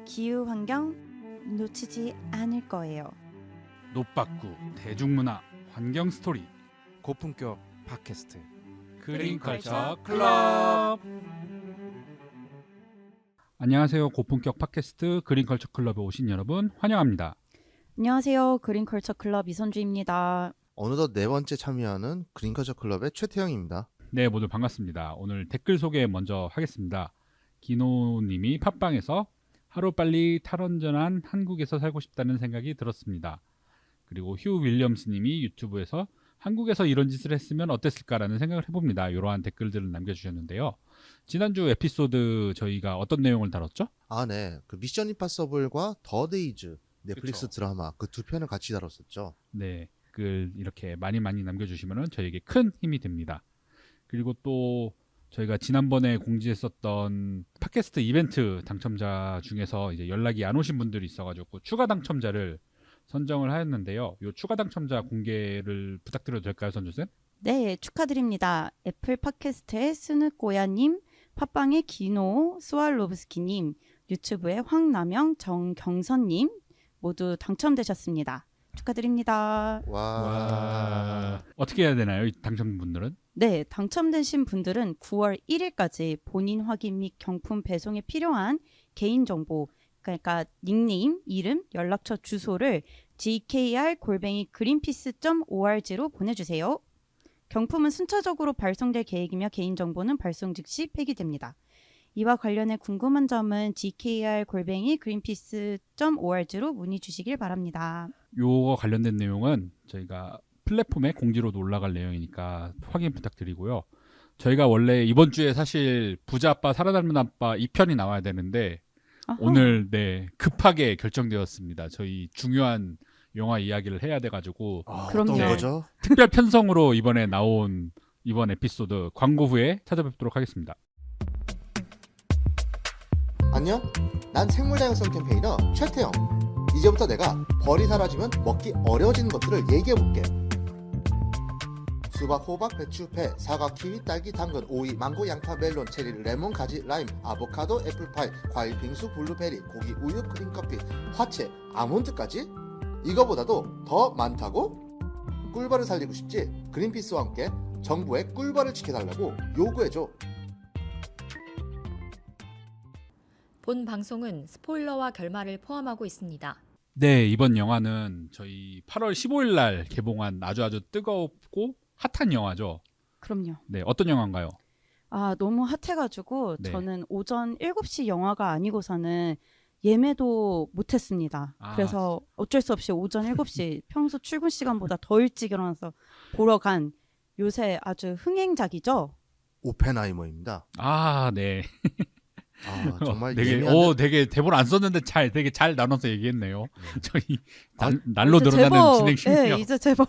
기후 환경 놓치지 않을 거예요. 노빠꾸 대중문화 환경 스토리 고품격 팟캐스트 그린컬처 클럽. 안녕하세요. 고품격 팟캐스트 그린컬처 클럽에 오신 여러분 환영합니다. 안녕하세요. 그린컬처 클럽 이선주입니다. 어느덧 네 번째 참여하는 그린컬처 클럽의 최태영입니다. 네, 모두 반갑습니다. 오늘 댓글 소개 먼저 하겠습니다. 기노님이 팟빵에서 하루빨리 탈원전한 한국에서 살고 싶다는 생각이 들었습니다. 그리고 휴 윌리엄스님이 유튜브에서 한국에서 이런 짓을 했으면 어땠을까라는 생각을 해봅니다. 이러한 댓글들을 남겨주셨는데요. 지난주 에피소드 저희가 어떤 내용을 다뤘죠? 네. 그 미션 임파서블과 더 데이즈 넷플릭스 그쵸. 드라마 그 두 편을 같이 다뤘었죠. 네, 댓글 이렇게 많이 남겨주시면 저에게 큰 힘이 됩니다. 그리고 또 저희가 지난번에 공지했었던 팟캐스트 이벤트 당첨자 중에서 이제 연락이 안 오신 분들이 있어가지고 추가 당첨자를 선정을 하였는데요. 이 추가 당첨자 공개를 부탁드려도 될까요, 선주쌤? 네, 축하드립니다. 애플 팟캐스트의 스누꼬야님, 팟빵의 기노 스왈로브스키님, 유튜브의 황남영 정경선님 모두 당첨되셨습니다. 축하드립니다. 와. 어떻게 해야 되나요, 이 당첨분들은? 네, 당첨되신 분들은 9월 1일까지 본인 확인 및 경품 배송에 필요한 개인정보, 그러니까 닉네임, 이름, 연락처, 주소를 gkr@greenpeace.org로 보내주세요. 경품은 순차적으로 발송될 계획이며 개인정보는 발송 즉시 폐기됩니다. 이와 관련해 궁금한 점은 gkr@greenpeace.org로 문의 주시길 바랍니다. 요거 관련된 내용은 저희가 플랫폼에 공지로도 올라갈 내용이니까 확인 부탁드리고요. 저희가 원래 이번 주에 사실 부자 아빠 살아남은 아빠 2편이 나와야 되는데 아하. 오늘 급하게 결정되었습니다. 저희 중요한 영화 이야기를 해야 돼가지고 그럼요. 어떤 네. 거죠? 특별 편성으로 이번에 나온 이번 에피소드 광고 후에 찾아뵙도록 하겠습니다. 안녕? 난 생물다양성 캠페이너 최태영. 이제부터 내가 벌이 사라지면 먹기 어려워지는 것들을 얘기해볼게. 수박, 호박, 배추, 배, 사과, 키위, 딸기, 당근, 오이, 망고, 양파, 멜론, 체리, 레몬, 가지, 라임, 아보카도, 애플파이, 과일, 빙수, 블루베리, 고기, 우유, 크림커피, 화채, 아몬드까지? 이거보다도 더 많다고? 꿀벌을 살리고 싶지? 그린피스와 함께 정부의 꿀벌을 지켜달라고 요구해줘. 본 방송은 스포일러와 결말을 포함하고 있습니다. 네, 이번 영화는 저희 8월 15일 날 개봉한 아주 뜨겁고 핫한 영화죠. 그럼요. 네, 어떤 영화인가요? 너무 핫해가지고 네. 저는 오전 7시 영화가 아니고서는 예매도 못했습니다. 그래서 어쩔 수 없이 오전 7시 평소 출근 시간보다 더 일찍 일어나서 보러 간 요새 아주 흥행작이죠. 오펜하이머입니다. 네. 정말 되게 대본 안 썼는데 되게 잘 나눠서 얘기했네요. 저희 날로 이제 늘어나는 제법, 진행 실력. 네, 이제 제법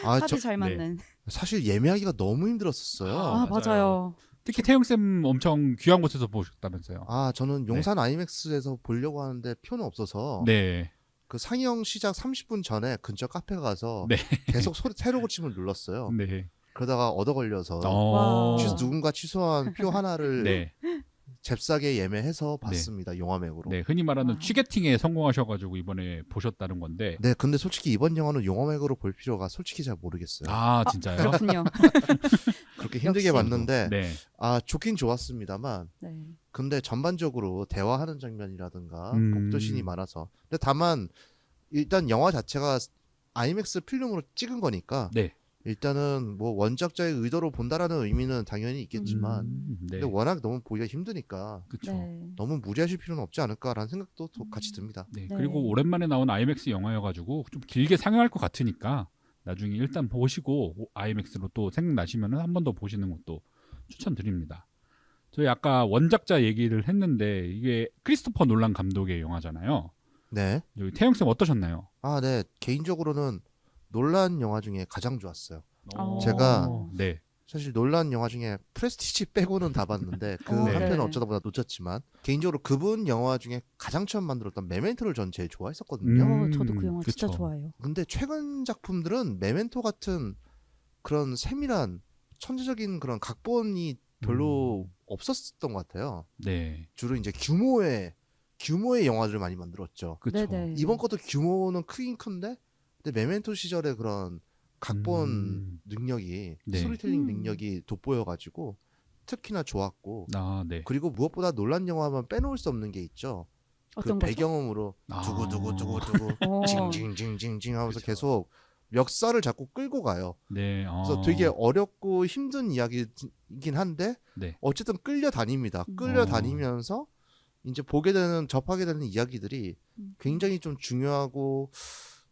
아, 합이 잘 맞는. 사실 예매하기가 너무 힘들었었어요. 맞아요. 특히 태영쌤 엄청 귀한 곳에서 보셨다면서요. 저는 용산 아이맥스에서 보려고 하는데 표는 없어서 네. 그 상영 시작 30분 전에 근처 카페 가서 네. 계속 새로 고침을 눌렀어요. 네. 그러다가 얻어 걸려서 와. 누군가 취소한 표 하나를 네. 잽싸게 예매해서 봤습니다. 영화맥으로. 네. 흔히 말하는 와. 취게팅에 성공하셔가지고 이번에 보셨다는 건데. 네, 근데 솔직히 이번 영화는 영화맥으로 볼 필요가 솔직히 잘 모르겠어요. 진짜요? 그렇군요. 그렇게 힘들게 역시. 봤는데 네. 좋긴 좋았습니다만 네. 근데 전반적으로 대화하는 장면이라든가 음. 복도신이 많아서 근데 다만 일단 영화 자체가 아이맥스 필름으로 찍은 거니까 네. 일단은 뭐 원작자의 의도로 본다라는 의미는 당연히 있겠지만 네. 근데 워낙 너무 보기가 힘드니까 그렇죠. 네. 너무 무리하실 필요는 없지 않을까라는 생각도 같이 듭니다. 네. 네. 그리고 오랜만에 나온 아이맥스 영화여가지고 좀 길게 상영할 것 같으니까 나중에 일단 보시고 아이맥스로 또 생각나시면 한 번 더 보시는 것도 추천드립니다. 저희 아까 원작자 얘기를 했는데 이게 크리스토퍼 놀란 감독의 영화잖아요. 네. 여기 태영쌤 어떠셨나요? 네. 개인적으로는 놀란 영화 중에 가장 좋았어요. 어. 제가 네. 사실 놀란 영화 중에 프레스티지 빼고는 다 봤는데 그 네. 한 편은 어쩌다 보다 놓쳤지만 개인적으로 그분 영화 중에 가장 처음 만들었던 메멘토를 전 제일 좋아했었거든요. 저도 그 영화 진짜 그쵸. 좋아해요. 근데 최근 작품들은 메멘토 같은 그런 세밀한 천재적인 그런 각본이 별로 없었던 것 같아요. 네. 주로 이제 규모의 규모의 영화들을 많이 만들었죠. 그쵸. 네네. 이번 것도 규모는 크긴 큰데 근데 메멘토 시절의 그런 각본 능력이 네. 스토리텔링 능력이 돋보여가지고 특히나 좋았고 아, 네. 그리고 무엇보다 논란 영화만 빼놓을 수 없는 게 있죠. 그 어떤 거죠? 배경음으로 아. 두구두구두구두구 어. 징징징징징 하면서 그쵸. 계속 멱살을 잡고 끌고 가요. 네. 그래서 되게 어렵고 힘든 이야기이긴 한데 네. 어쨌든 끌려다닙니다. 음. 끌려다니면서 이제 보게 되는 접하게 되는 이야기들이 음. 굉장히 좀 중요하고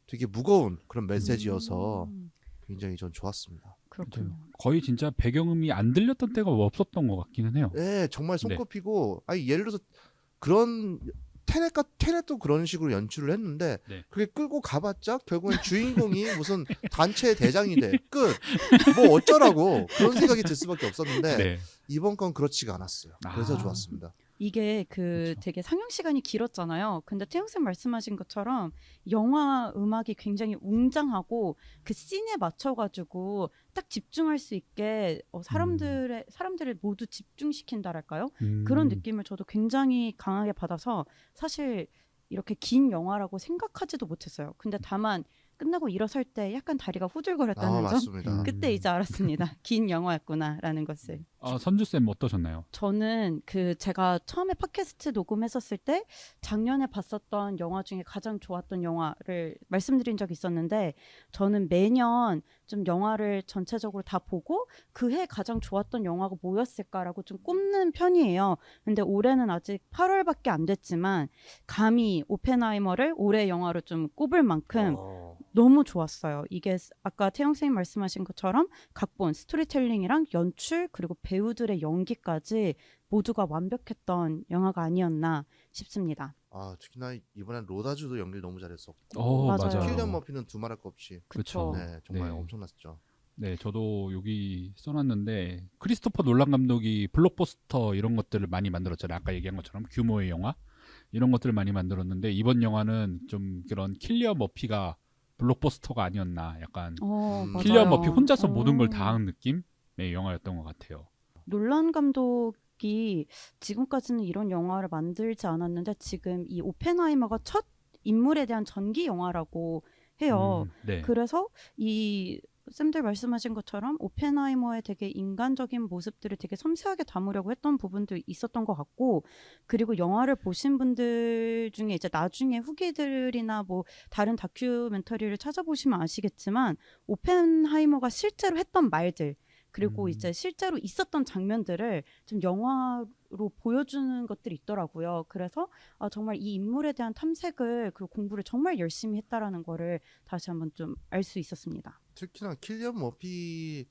되게 무거운 그런 메시지여서 음, 굉장히 전 좋았습니다. 그렇군요. 거의 진짜 배경음이 안 들렸던 때가 없었던 것 같기는 해요. 네, 정말 손꼽히고 아니 예를 들어서 그런 테넷도 그런 식으로 연출을 했는데 네. 그게 끌고 가봤자 결국엔 주인공이 무슨 단체의 대장이 돼. 끝. 뭐 어쩌라고 그런 생각이 들 수밖에 없었는데 네. 이번 건 그렇지가 않았어요. 그래서 아. 좋았습니다. 이게 그렇죠. 되게 상영 시간이 길었잖아요. 근데 태영쌤 말씀하신 것처럼 영화 음악이 굉장히 웅장하고 그 씬에 맞춰가지고 딱 집중할 수 있게 사람들을 모두 집중시킨다랄까요? 그런 느낌을 저도 굉장히 강하게 받아서 사실 이렇게 긴 영화라고 생각하지도 못했어요. 근데 다만 끝나고 일어설 때 약간 다리가 후들거렸다는 점 맞습니다. 그때 이제 알았습니다. 긴 영화였구나라는 것을. 선주쌤 어떠셨나요? 저는 제가 처음에 팟캐스트 녹음했었을 때 작년에 봤었던 영화 중에 가장 좋았던 영화를 말씀드린 적이 있었는데 저는 매년 좀 영화를 전체적으로 다 보고 그 해 가장 좋았던 영화가 뭐였을까라고 좀 꼽는 편이에요. 근데 올해는 아직 8월밖에 안 됐지만 감히 오펜하이머를 올해 영화로 좀 꼽을 만큼 너무 좋았어요. 이게 아까 태영 선생님 말씀하신 것처럼 각본, 스토리텔링이랑 연출 그리고 배우들의 연기까지 모두가 완벽했던 영화가 아니었나 싶습니다. 특히나 이번엔 로다주도 연기를 너무 잘했었고 맞아요. 킬리안 머피는 두말할 거 없이 그쵸. 네, 정말 네. 엄청났죠. 네, 저도 여기 써놨는데 크리스토퍼 놀란 감독이 블록버스터 이런 것들을 많이 만들었잖아요. 아까 얘기한 것처럼 규모의 영화 이런 것들을 많이 만들었는데 이번 영화는 좀 그런 킬리안 머피가 블록버스터가 아니었나. 약간 맞아요. 킬리안 머피 혼자서 모든 걸 다 한 느낌의 영화였던 것 같아요. 놀란 감독이 지금까지는 이런 영화를 만들지 않았는데 지금 이 오펜하이머가 첫 인물에 대한 전기 영화라고 해요. 네. 그래서 이 쌤들 말씀하신 것처럼 오펜하이머의 되게 인간적인 모습들을 되게 섬세하게 담으려고 했던 부분도 있었던 것 같고 그리고 영화를 보신 분들 중에 이제 나중에 후기들이나 뭐 다른 다큐멘터리를 찾아보시면 아시겠지만 오펜하이머가 실제로 했던 말들 그리고 이제 실제로 있었던 장면들을 좀 영화로 보여주는 것들이 있더라고요. 그래서 정말 이 인물에 대한 탐색을 그리고 공부를 정말 열심히 했다라는 거를 다시 한번 좀 알 수 있었습니다. 특히나 킬리안 머피의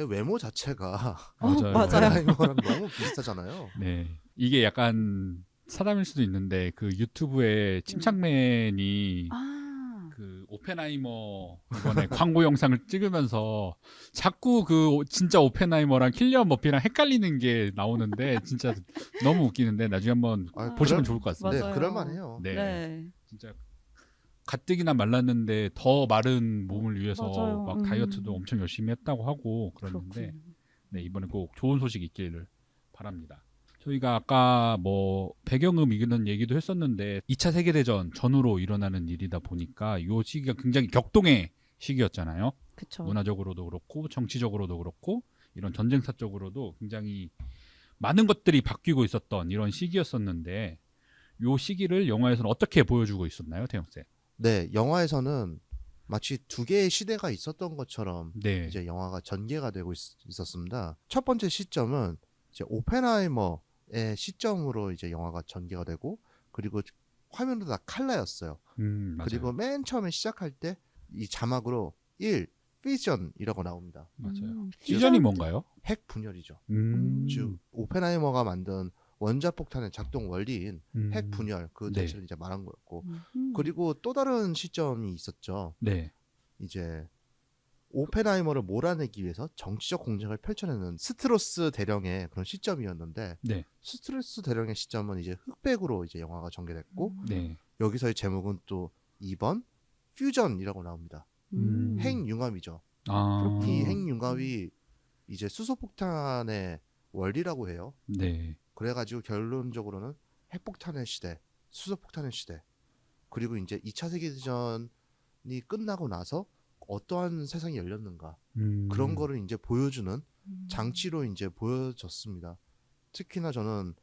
외모 자체가 맞아요. 오펜하이머랑 너무 비슷하잖아요. 네. 이게 약간 사담일 수도 있는데 그 유튜브에 침착맨이 그 오펜하이머 이번에 광고 영상을 찍으면서 자꾸 그 진짜 오펜하이머랑 킬리안 머피랑 헷갈리는 게 나오는데 진짜 너무 웃기는데 나중에 한번 보시면 좋을 것 같습니다. 네, 그럴만해요. 네. 네. 진짜 가뜩이나 말랐는데 더 마른 몸을 위해서 맞아요. 막 다이어트도 엄청 열심히 했다고 하고 그러는데 그렇군요. 네, 이번에 꼭 좋은 소식 있기를 바랍니다. 저희가 아까 뭐 배경음 이런 얘기도 했었는데 2차 세계대전 전후로 일어나는 일이다 보니까 이 시기가 굉장히 격동의 시기였잖아요. 그쵸. 문화적으로도 그렇고 정치적으로도 그렇고 이런 전쟁사적으로도 굉장히 많은 것들이 바뀌고 있었던 이런 시기였었는데 이 시기를 영화에서는 어떻게 보여주고 있었나요, 태영쌤? 네, 영화에서는 마치 두 개의 시대가 있었던 것처럼 네. 이제 영화가 전개가 되고 있었습니다. 첫 번째 시점은 이제 오펜하이머의 시점으로 이제 영화가 전개가 되고 그리고 화면도 다 칼라였어요. 맞아요. 그리고 맨 처음에 시작할 때 이 자막으로 1 피전이라고 나옵니다. 맞아요. 피전이 뭔가요? 핵 분열이죠. 음. 즉 오펜하이머가 만든 원자폭탄의 작동 원리인 핵 분열 그 네. 자체를 이제 말한 거였고 그리고 또 다른 시점이 있었죠. 네. 이제 오펜하이머를 몰아내기 위해서 정치적 공작을 펼쳐내는 스트로스 대령의 그런 시점이었는데 네. 스트로스 대령의 시점은 이제 흑백으로 이제 영화가 전개됐고 네. 여기서의 제목은 또 2번 퓨전이라고 나옵니다. 핵융합이죠. 아. 이 핵융합이 이제 수소폭탄의 원리라고 해요. 네. 그래가지고 결론적으로는 핵폭탄의 시대, 수소폭탄의 시대, 그리고 이제 2차 세계대전이 끝나고 나서 어떠한 세상이 열렸는가 그런 거를 이제 보여주는 장치로 이제 보여졌습니다. 특히나 저는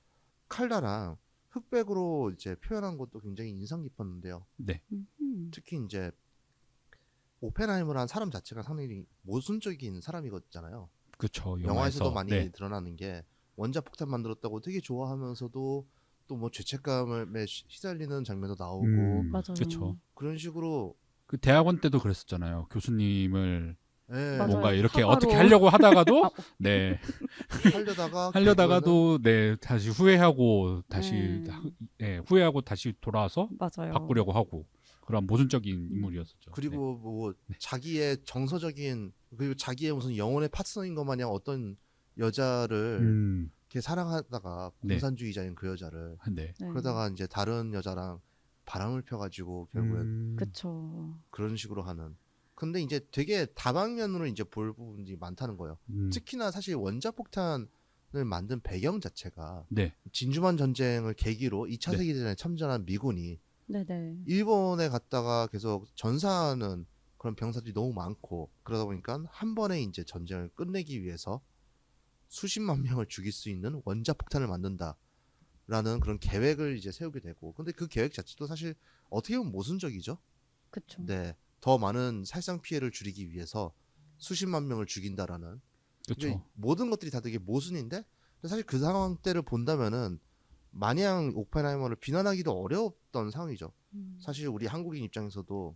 칼라랑 흑백으로 이제 표현한 것도 굉장히 인상 깊었는데요. 네. 특히 이제 오펜하이머라는 사람 자체가 상당히 모순적인 사람이거든요. 그렇죠. 영화에서도 많이 네. 드러나는 게 원자폭탄 만들었다고 되게 좋아하면서도 또 뭐 죄책감에 시달리는 장면도 나오고 맞아요. 그렇죠. 그런 식으로 그 대학원 때도 그랬었잖아요. 교수님을 예, 맞아요. 뭔가 이렇게 사과로. 어떻게 하려고 하다가도 네 하려다가도 네 다시 후회하고 다시 후회하고 다시 돌아와서 맞아요. 바꾸려고 하고 그런 모순적인 인물이었었죠. 그리고 뭐 자기의 정서적인 그리고 자기의 무슨 영혼의 파트너인 것 마냥 어떤 여자를 이렇게 사랑하다가 네. 공산주의자인 그 여자를 네. 네. 그러다가 이제 다른 여자랑 바람을 펴가지고 결국엔 그쵸. 그런 식으로 하는. 근데 이제 되게 다방면으로 이제 볼 부분이 많다는 거예요. 특히나 사실 원자폭탄을 만든 배경 자체가 네. 진주만 전쟁을 계기로 2차 네. 세계대전에 참전한 미군이 네네. 일본에 갔다가 계속 전사하는 그런 병사들이 너무 많고 그러다 보니까 한 번에 이제 전쟁을 끝내기 위해서 수십만 명을 죽일 수 있는 원자폭탄을 만든다라는 그런 계획을 이제 세우게 되고 근데 그 계획 자체도 사실 어떻게 보면 모순적이죠. 그쵸. 네, 더 많은 살상 피해를 줄이기 위해서 수십만 명을 죽인다라는 그렇죠. 모든 것들이 다 되게 모순인데 사실 그 상황 때를 본다면은 마냥 오펜하이머를 비난하기도 어려웠던 상황이죠. 사실 우리 한국인 입장에서도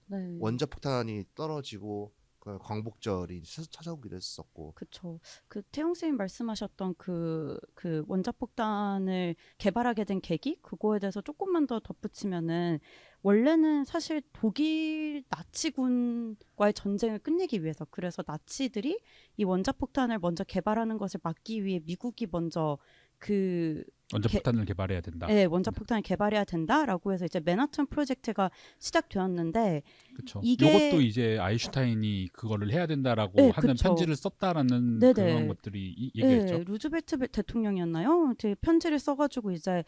네. 원자폭탄이 떨어지고 그 광복절이 찾아오기도 했었고. 그쵸. 그 태용 선생님 말씀하셨던 그 원자폭탄을 개발하게 된 계기 그거에 대해서 조금만 더 덧붙이면은 원래는 사실 독일 나치군과의 전쟁을 끝내기 위해서 그래서 나치들이 이 원자폭탄을 먼저 개발하는 것을 막기 위해 미국이 먼저 그 원자폭탄을 개발해야 된다. 네, 원자폭탄을 개발해야 된다라고 해서 이제 맨하튼 프로젝트가 시작되었는데 그렇죠. 이게- 이것도 이제 아인슈타인이 그거를 해야 된다라고 네, 하는 그쵸. 편지를 썼다라는 네네. 그런 것들이 얘기했죠. 네, 루즈벨트 대통령이었나요? 그 편지를 써가지고 이제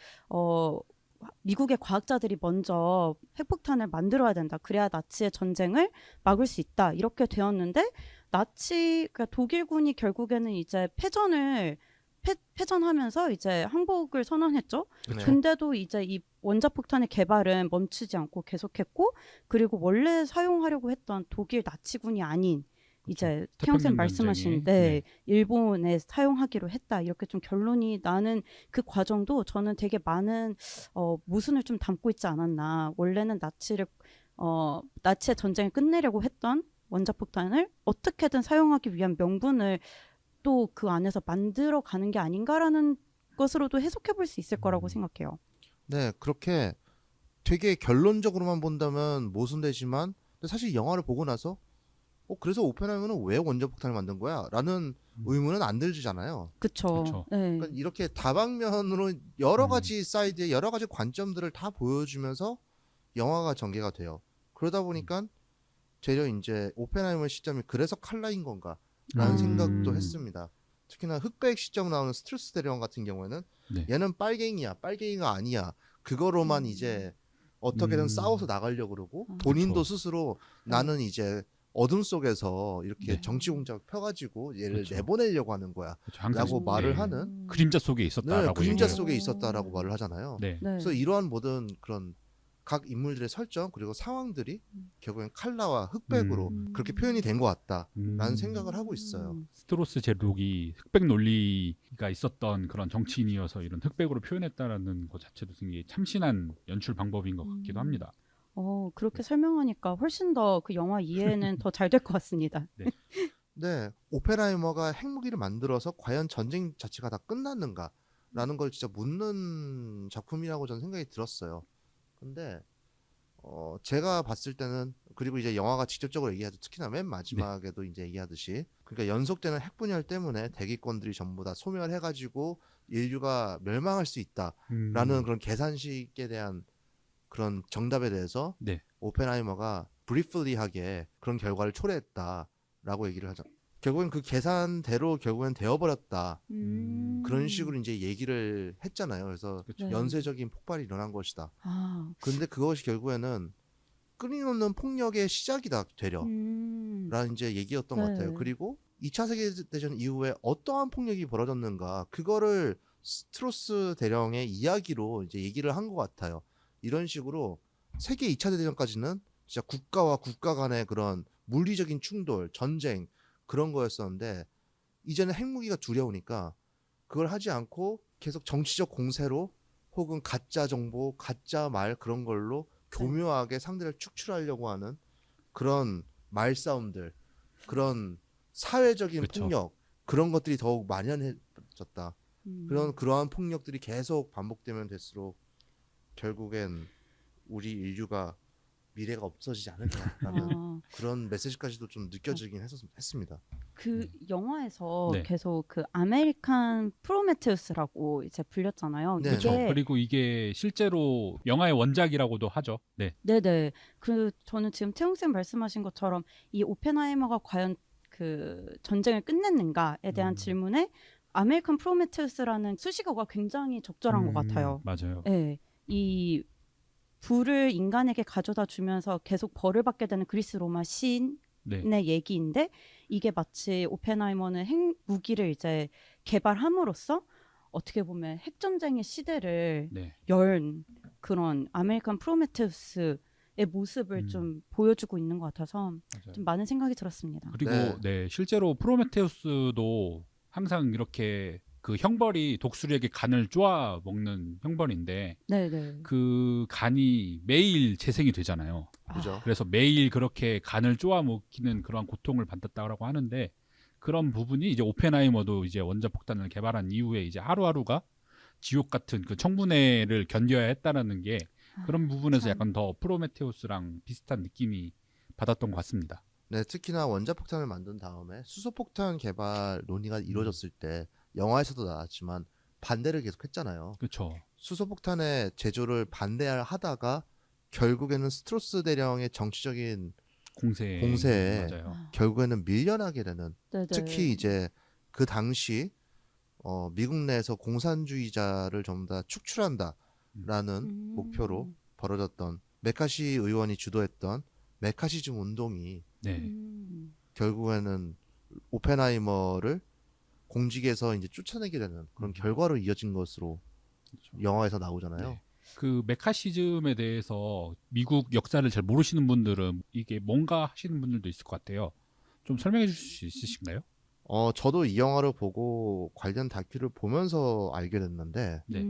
미국의 과학자들이 먼저 핵폭탄을 만들어야 된다. 그래야 나치의 전쟁을 막을 수 있다. 이렇게 되었는데 그러니까 독일군이 결국에는 이제 패전하면서 이제 항복을 선언했죠. 네. 근데도 이제 이 원자폭탄의 개발은 멈추지 않고 계속했고 그리고 원래 사용하려고 했던 독일 나치군이 아닌 이제 태영 쌤 태평양 말씀하신 전쟁에, 일본에 사용하기로 했다 이렇게 좀 결론이 나는 그 과정도 저는 되게 많은 모순을 좀 담고 있지 않았나. 원래는 나치의 전쟁을 끝내려고 했던 원자폭탄을 어떻게든 사용하기 위한 명분을 또 그 안에서 만들어 가는 게 아닌가라는 것으로도 해석해 볼 수 있을 거라고 생각해요. 네, 그렇게 되게 결론적으로만 본다면 모순되지만 근데 사실 영화를 보고 나서 그래서 오펜하이머는 왜 원자폭탄을 만든 거야? 라는 의문은 안 들잖아요. 그쵸. 그쵸. 네. 그러니까 이렇게 다방면으로 여러 가지 사이드에 여러 가지 관점들을 다 보여주면서 영화가 전개가 돼요. 그러다 보니까 되려 이제 오펜하이머 시점이 그래서 칼라인 건가? 라는 생각도 했습니다. 특히나 흑백 시점 나오는 스트루스 대령 같은 경우에는 네. 얘는 빨갱이야, 빨갱이가 아니야. 그거로만 이제 어떻게든 싸워서 나가려고 그러고 본인도 그쵸. 스스로 나는 이제 어둠 속에서 이렇게 네. 정치 공작 펴가지고 얘를 그쵸. 내보내려고 하는 거야. 그렇죠. 항상 라고 말을 네. 하는 그림자 속에 네, 있었다라고 그림자 얘기해요. 속에 있었다라고 말을 하잖아요. 네. 네. 그래서 이러한 모든 그런 각 인물들의 설정 그리고 상황들이 결국엔 칼라와 흑백으로 그렇게 표현이 된 것 같다라는 생각을 하고 있어요. 스트로스 제독이 흑백 논리가 있었던 그런 정치인이어서 이런 흑백으로 표현했다라는 것 자체도 굉장히 참신한 연출 방법인 것 같기도 합니다. 그렇게 설명하니까 훨씬 더 그 영화 이해는 더 잘 될 것 같습니다. 네, 오펜하이머가 핵무기를 만들어서 과연 전쟁 자체가 다 끝났는가라는 걸 진짜 묻는 작품이라고 저는 생각이 들었어요. 근데 제가 봤을 때는 그리고 이제 영화가 직접적으로 얘기하죠. 특히나 맨 마지막에도 이제 얘기하듯이 그러니까 연속되는 핵분열 때문에 대기권들이 전부 다 소멸해가지고 인류가 멸망할 수 있다라는 그런 계산식에 대한 그런 정답에 대해서 네. 오펜하이머가 브리플리하게 그런 결과를 초래했다라고 얘기를 하죠. 결국엔 그 계산대로 결국엔 되어버렸다. 그런 음. 식으로 이제 얘기를 했잖아요. 그래서 그렇죠. 네. 연쇄적인 폭발이 일어난 것이다. 아, 근데 그것이 결국에는 끊임없는 폭력의 시작이다 되려 라는 이제 얘기였던 것 같아요. 네. 그리고 2차 세계대전 이후에 어떠한 폭력이 벌어졌는가 그거를 스트로스 대령의 이야기로 이제 얘기를 한 것 같아요. 이런 식으로 세계 2차 대전까지는 진짜 국가와 국가 간의 그런 물리적인 충돌, 전쟁 그런 거였었는데 이제는 핵무기가 두려우니까 그걸 하지 않고 계속 정치적 공세로 혹은 가짜 정보, 가짜 말 그런 걸로 교묘하게 상대를 축출하려고 하는 그런 말싸움들, 그런 사회적인 그쵸. 폭력 그런 것들이 더욱 만연해졌다. 그러한 폭력들이 계속 반복되면 될수록 결국엔 우리 인류가 미래가 없어지지 않을까라는 아, 그런 메시지까지도 좀 느껴지긴 했습니다. 그 영화에서 네. 계속 그 아메리칸 프로메테우스라고 이제 불렸잖아요. 네, 그렇죠. 이게 그리고 이게 실제로 영화의 원작이라고도 하죠. 네. 네네. 그 저는 지금 태용 쌤 말씀하신 것처럼 이 오펜하이머가 과연 그 전쟁을 끝냈는가에 대한 질문에 아메리칸 프로메테우스라는 수식어가 굉장히 적절한 것 같아요. 맞아요. 네, 이 불을 인간에게 가져다 주면서 계속 벌을 받게 되는 그리스 로마 시인의 네. 얘기인데 이게 마치 오펜하이머는 핵 무기를 이제 개발함으로써 어떻게 보면 핵 전쟁의 시대를 네. 연 그런 아메리칸 프로메테우스의 모습을 음. 좀 보여주고 있는 것 같아서 맞아요. 좀 많은 생각이 들었습니다. 그리고 네. 네, 실제로 프로메테우스도 항상 이렇게 그 형벌이 독수리에게 간을 쪼아 먹는 형벌인데 네네. 그 간이 매일 재생이 되잖아요. 그죠? 그래서 매일 그렇게 간을 쪼아 먹히는 그런 고통을 받았다고 하는데 그런 부분이 이제 오펜하이머도 이제 원자폭탄을 개발한 이후에 이제 하루하루가 지옥 같은 그 청분해를 견뎌야 했다라는 게 그런 부분에서 참. 약간 더 프로메테우스랑 비슷한 느낌이 받았던 것 같습니다. 네, 특히나 원자폭탄을 만든 다음에 수소폭탄 개발 논의가 이루어졌을 때 영화에서도 나왔지만 반대를 계속했잖아요. 그렇죠. 수소폭탄의 제조를 반대하다가 결국에는 스트로스 대령의 정치적인 공세에 맞아요. 결국에는 밀려나게 되는 네네. 특히 이제 그 당시 미국 내에서 공산주의자를 전부 다 축출한다라는 목표로 벌어졌던 메카시 의원이 주도했던 메카시즘 운동이 네. 결국에는 오펜하이머를 공직에서 이제 쫓아내게 되는 그런 결과로 이어진 것으로 그렇죠. 영화에서 나오잖아요. 네. 그 메카시즘에 대해서 미국 역사를 잘 모르시는 분들은 이게 뭔가 하시는 분들도 있을 것 같아요. 좀 설명해 주실 수 있으신가요? 저도 이 영화를 보고 관련 다큐를 보면서 알게 됐는데 네.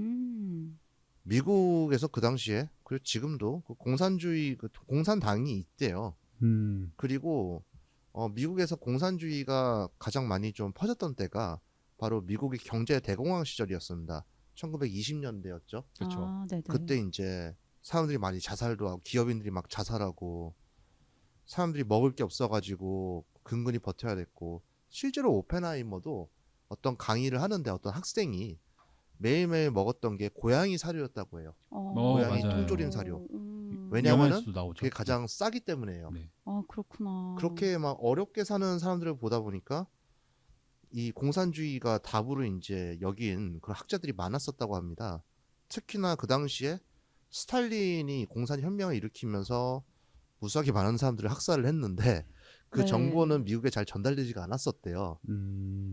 미국에서 그 당시에 그리고 지금도 그 공산주의 그 공산당이 있대요. 그리고 미국에서 공산주의가 가장 많이 좀 퍼졌던 때가 바로 미국의 경제 대공황 시절이었습니다. 1920년대였죠. 그렇죠. 아, 네네. 그때 이제 사람들이 많이 자살도 하고 기업인들이 막 자살하고 사람들이 먹을 게 없어가지고 근근히 버텨야 됐고 실제로 오펜하이머도 어떤 강의를 하는데 어떤 학생이 매일매일 먹었던 게 고양이 사료였다고 해요. 고양이 맞아요. 통조림 사료. 왜냐면 왜냐면은 영화에서도 나오죠. 그게 가장 싸기 때문에요. 네. 아 그렇구나. 그렇게 막 어렵게 사는 사람들을 보다 보니까 이 공산주의가 답으로 이제 여긴 그런 학자들이 많았었다고 합니다. 특히나 그 당시에 스탈린이 공산혁명을 일으키면서 무수하게 많은 사람들을 학살을 했는데 그 네. 정보는 미국에 잘 전달되지가 않았었대요.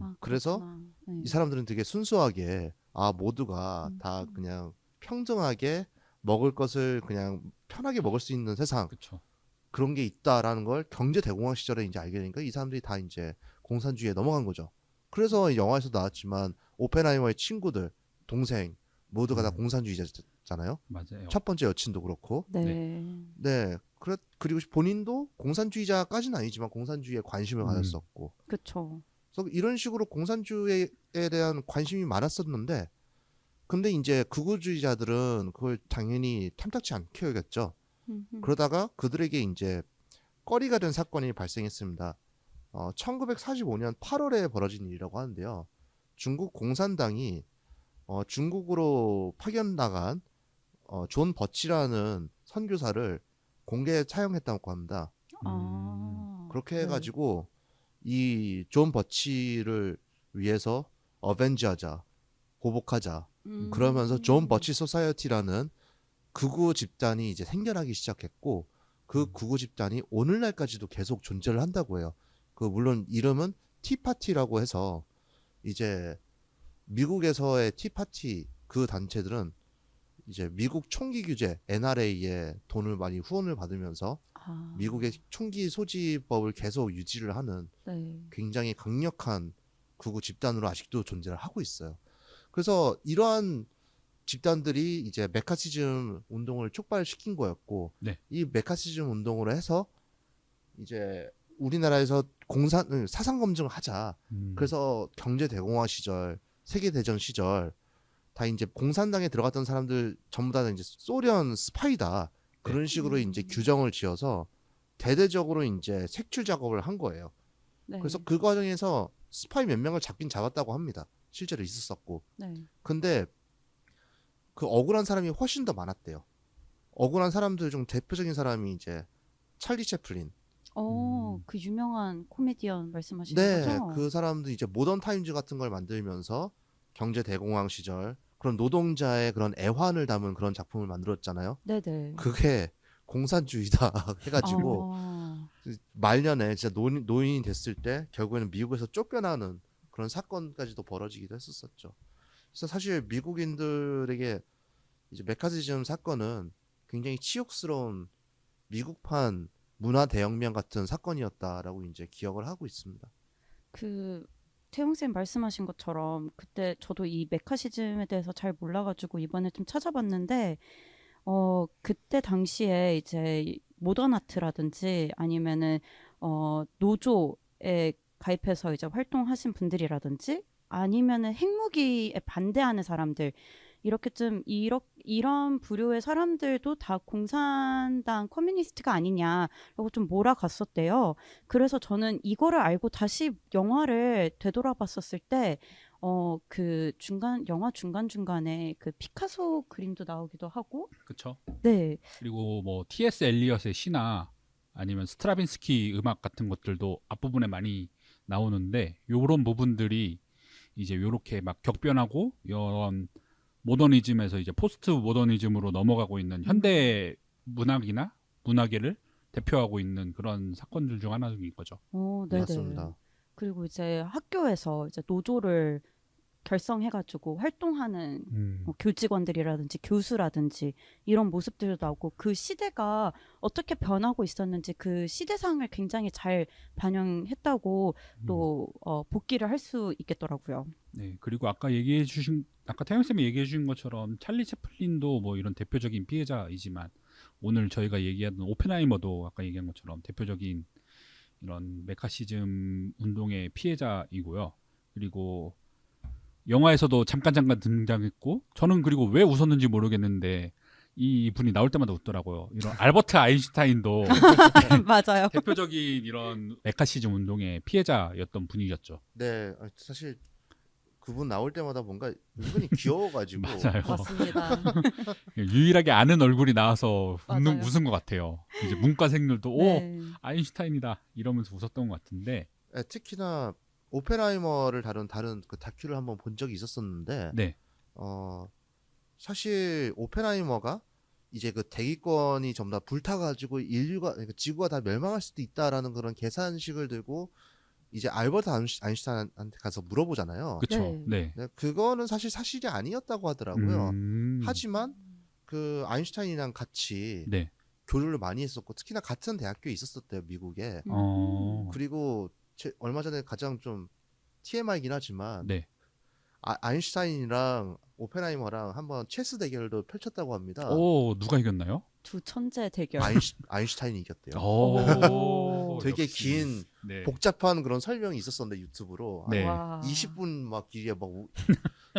아, 그래서 그렇구나. 네. 이 사람들은 되게 순수하게 모두가 다 그냥 평등하게 먹을 것을 그냥 편하게 먹을 수 있는 세상 그렇죠. 그런 게 있다라는 걸 경제 대공황 시절에 이제 알게 되니까 이 사람들이 다 이제 공산주의에 넘어간 거죠. 그래서 영화에서 나왔지만 오펜하이머의 친구들, 동생 모두가 다 공산주의자잖아요. 맞아요. 첫 번째 여친도 그렇고. 네. 네. 그리고 본인도 공산주의자까지는 아니지만 공산주의에 관심을 가졌었고. 그렇죠. 그래서 이런 식으로 공산주의에 대한 관심이 많았었는데 근데 이제 극우주의자들은 그걸 당연히 탐탁치 않게 여겼죠. 그러다가 그들에게 이제 꺼리가 된 사건이 발생했습니다. 1945년 8월에 벌어진 일이라고 하는데요. 중국 공산당이 중국으로 파견 나간 존 버치라는 선교사를 공개 차용했다고 합니다. 아. 그렇게 네. 해가지고 이 존 버치를 위해서 어벤지하자, 보복하자. 그러면서 존 버치 소사이어티라는 극우 집단이 이제 생겨나기 시작했고 그 극우 집단이 오늘날까지도 계속 존재를 한다고 해요. 그 물론 이름은 티파티라고 해서 이제 미국에서의 티파티 그 단체들은 이제 미국 총기 규제 NRA에 돈을 많이 후원을 받으면서 미국의 총기 소지법을 계속 유지를 하는 네. 굉장히 강력한 극우 집단으로 아직도 존재를 하고 있어요. 그래서 이러한 집단들이 이제 메카시즘 운동을 촉발시킨 거였고 네. 이 메카시즘 운동으로 해서 이제 우리나라에서 사상 검증을 하자. 그래서 경제 대공화 시절, 세계 대전 시절 다 이제 공산당에 들어갔던 사람들 전부 다 이제 소련 스파이다. 그런 식으로 이제 규정을 지어서 대대적으로 이제 색출 작업을 한 거예요. 네. 그래서 그 과정에서 스파이 몇 명을 잡긴 잡았다고 합니다. 실제로 있었었고. 네. 근데 그 억울한 사람이 훨씬 더 많았대요. 억울한 사람들 중 대표적인 사람이 이제 찰리 채플린. 그 유명한 코미디언 말씀하시는 네, 거죠? 그 사람도 이제 모던 타임즈 같은 걸 만들면서 경제 대공황 시절 그런 노동자의 그런 애환을 담은 그런 작품을 만들었잖아요. 네네. 그게 공산주의다 해가지고 말년에 진짜 노인이 됐을 때 결국에는 미국에서 쫓겨나는 그런 사건까지도 벌어지기도 했었었죠. 그래서 사실 미국인들에게 이제 메카시즘 사건은 굉장히 치욕스러운 미국판 문화 대혁명 같은 사건이었다라고 이제 기억을 하고 있습니다. 그 태용 쌤 말씀하신 것처럼 그때 저도 이 메카시즘에 대해서 잘 몰라가지고 이번에 좀 찾아봤는데 그때 당시에 이제 모던 아트라든지 아니면은 노조에 가입해서 이제 활동하신 분들이라든지 아니면은 핵무기에 반대하는 사람들 이렇게 좀 이런 부류의 사람들도 다 공산당 커뮤니스트가 아니냐라고 좀 몰아갔었대요. 그래서 저는 이거를 알고 다시 영화를 되돌아봤었을 때 그 영화 중간중간에 그 피카소 그림도 나오기도 하고 그렇죠. 네. 그리고 뭐 T.S. 엘리엇의 시나 아니면 스트라빈스키 음악 같은 것들도 앞부분에 많이 나오는데 요런 부분들이 이제 요렇게 막 격변하고 이런 모더니즘에서 이제 포스트 모더니즘으로 넘어가고 있는 현대 문학이나 문화계를 대표하고 있는 그런 사건들 중 하나인 거죠. 네네. 맞습니다. 그리고 이제 학교에서 이제 노조를 결성해가지고 활동하는 교직원들이라든지 교수라든지 이런 모습들도 나오고 그 시대가 어떻게 변하고 있었는지 그 시대상을 굉장히 잘 반영했다고 또 복기를 할 수 있겠더라고요. 네, 그리고 아까 태영 쌤이 얘기해 주신 것처럼 찰리 채플린도 뭐 이런 대표적인 피해자이지만 오늘 저희가 얘기하던 오펜하이머도 아까 얘기한 것처럼 대표적인 이런 메카시즘 운동의 피해자이고요. 그리고 영화에서도 잠깐 등장했고 저는 그리고 왜 웃었는지 모르겠는데 이 분이 나올 때마다 웃더라고요. 이런 알버트 아인슈타인도 맞아요. 대표적인 이런 메카시즘 운동의 피해자였던 분이었죠. 네, 사실 그분 나올 때마다 뭔가 은근히 귀여워가지고 맞아요. 맞습니다. 유일하게 아는 얼굴이 나와서 맞아요. 웃은 것 같아요. 이제 문과생들도 네. 오 아인슈타인이다 이러면서 웃었던 것 같은데 특히나 오펜하이머를 다른 그 다큐를 한번 본 적이 있었었는데 네. 사실 오펜하이머가 이제 그 대기권이 전부 다 불타가지고 그러니까 지구가 다 멸망할 수도 있다라는 그런 계산식을 들고 이제 알버트 아인슈타인한테 가서 물어보잖아요. 그렇죠. 네. 네, 그거는 사실이 아니었다고 하더라고요. 하지만 그 아인슈타인이랑 같이 네. 교류를 많이 했었고 특히나 같은 대학교에 있었었대요, 미국에. 그리고 얼마 전에 가장 좀 TMI이긴 하지만 네. 아인슈타인이랑 오펜하이머랑 한번 체스 대결도 펼쳤다고 합니다. 오, 누가 이겼나요? 두 천재 대결. 아인슈타인이 이겼대요. 오, 되게 역시. 긴 네. 복잡한 그런 설명이 있었었는데 유튜브로 네. 와. 20분 막 길게 막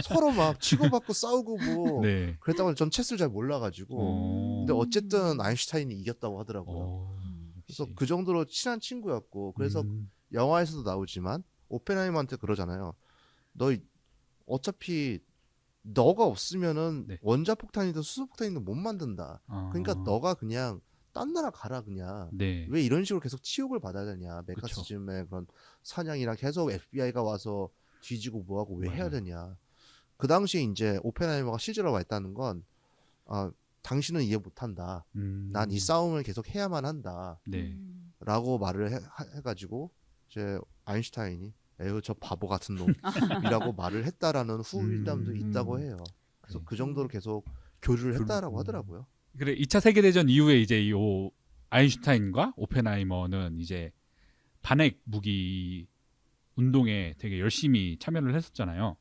서로 막 치고받고 싸우고 뭐 네. 그랬다고 전 체스를 잘 몰라가지고 근데 어쨌든 아인슈타인이 이겼다고 하더라고요. 그래서 그 정도로 친한 친구였고 그래서 영화에서도 나오지만 오펜하이머한테 그러잖아요. 너 어차피 너가 없으면은 네. 원자폭탄이든 수소폭탄이든 못 만든다. 그러니까 너가 그냥 딴 나라 가라 그냥. 네. 왜 이런 식으로 계속 치욕을 받아야 되냐. 메카시즘의 그런 사냥이랑 계속 FBI가 와서 뒤지고 뭐하고 왜 해야 맞아요. 되냐. 그 당시에 이제 오펜하이머가 시즈러가 했다는 건 당신은 이해 못한다. 난 이 싸움을 계속 해야만 한다. 네. 라고 말을 해가지고 이제 아인슈타인이 에휴 저 바보 같은 놈이라고 말을 했다라는 후일담도 있다고 해요. 그래서 네. 그 정도로 계속 교류를 했다라고 하더라고요. 그래 2차 세계대전 이후에 이제 이 아인슈타인과 오펜하이머는 이제 반핵 무기 운동에 되게 열심히 참여를 했었잖아요.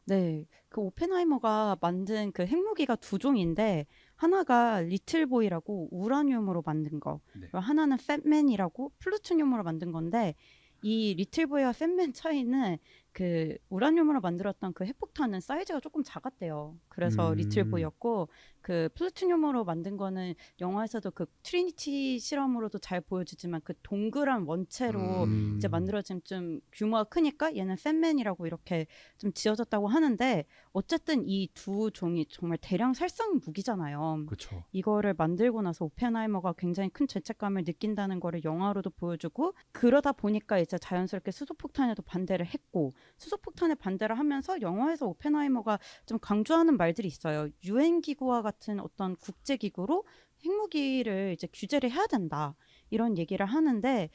네, 그 오펜하이머가 만든 그 핵무기가 두 종인데 하나가 리틀보이라고 우라늄으로 만든 거, 네. 그리고 하나는 팻맨이라고 플루토늄으로 만든 건데 이 리틀보이와 팻맨 차이는 그 우라늄으로 만들었던 그 핵폭탄은 사이즈가 조금 작았대요. 그래서 리틀보이였고 그 플루토늄으로 만든 거는 영화에서도 그 트리니티 실험으로도 잘 보여주지만 그 동그란 원체로 이제 만들어진 좀 규모가 크니까 얘는 팻맨이라고 이렇게 좀 지어졌다고 하는데 어쨌든 이 두 종이 정말 대량 살상 무기잖아요. 그렇죠. 이거를 만들고 나서 오펜하이머가 굉장히 큰 죄책감을 느낀다는 거를 영화로도 보여주고 그러다 보니까 이제 자연스럽게 수소폭탄에도 반대를 했고 수소폭탄에 반대를 하면서 영화에서 오펜하이머가 좀 강조하는 말들이 있어요. 유엔 기구와 같은 어떤 국제 기구로 핵무기를 이제 규제를 해야 된다. 이런 얘기를 하는데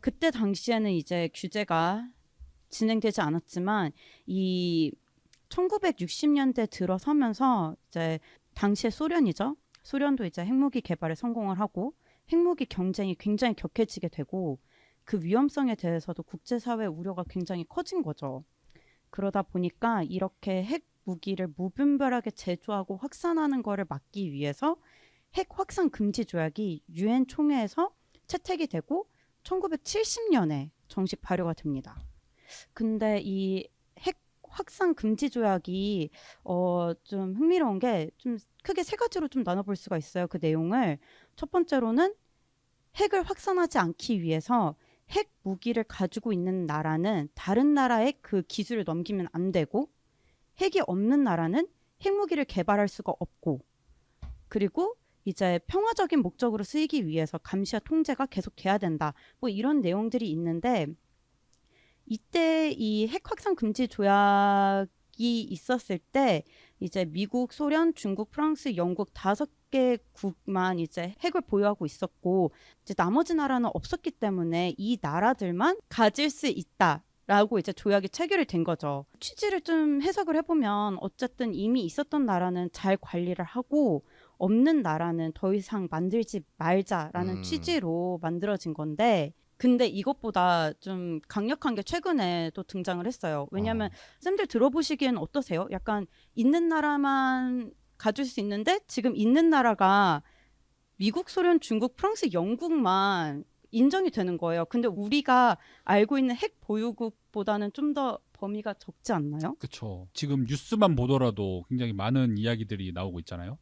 그때 당시에는 이제 규제가 진행되지 않았지만 이 1960년대 들어서면서 이제 당시의 소련이죠. 소련도 이제 핵무기 개발에 성공을 하고 핵무기 경쟁이 굉장히 격해지게 되고 그 위험성에 대해서도 국제사회 우려가 굉장히 커진 거죠. 그러다 보니까 이렇게 핵 무기를 무분별하게 제조하고 확산하는 거를 막기 위해서 핵 확산 금지 조약이 유엔 총회에서 채택이 되고 1970년에 정식 발효가 됩니다. 근데 이 핵 확산 금지 조약이 좀 흥미로운 게 좀 크게 세 가지로 좀 나눠볼 수가 있어요. 그 내용을. 첫 번째로는 핵을 확산하지 않기 위해서 핵 무기를 가지고 있는 나라는 다른 나라에 그 기술을 넘기면 안 되고 핵이 없는 나라는 핵무기를 개발할 수가 없고 그리고 이제 평화적인 목적으로 쓰이기 위해서 감시와 통제가 계속 돼야 된다. 뭐 이런 내용들이 있는데 이때 이 핵 확산 금지 조약이 있었을 때 이제 미국, 소련, 중국, 프랑스, 영국 5개국만 이제 핵을 보유하고 있었고 이제 나머지 나라는 없었기 때문에 이 나라들만 가질 수 있다. 라고 이제 조약이 체결이 된 거죠. 취지를 좀 해석을 해보면 어쨌든 이미 있었던 나라는 잘 관리를 하고 없는 나라는 더 이상 만들지 말자라는 취지로 만들어진 건데 근데 이것보다 좀 강력한 게 최근에 또 등장을 했어요. 왜냐하면 쌤들 들어보시기에는 어떠세요? 약간 있는 나라만 가질 수 있는데 지금 있는 나라가 미국, 소련, 중국, 프랑스, 영국만 인정이 되는 거예요. 근데 우리가 알고 있는 핵 보유국보다는 좀 더 범위가 적지 않나요? 그렇죠. 지금 뉴스만 보더라도 굉장히 많은 이야기들이 나오고 있잖아요.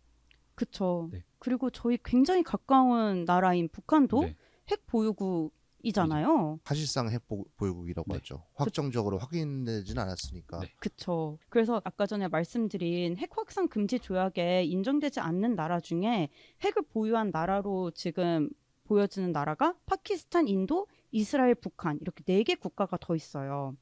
그렇죠. 네. 그리고 저희 굉장히 가까운 나라인 북한도 네. 핵 보유국이잖아요. 사실상 핵 보유국이라고 네. 하죠. 확정적으로 확인되지는 않았으니까. 네. 그렇죠. 그래서 아까 전에 말씀드린 핵 확산 금지 조약에 인정되지 않는 나라 중에 핵을 보유한 나라로 지금 보여지는 나라가 파키스탄, 인도, 이스라엘, 북한 이렇게 4개 국가가 더 있어요.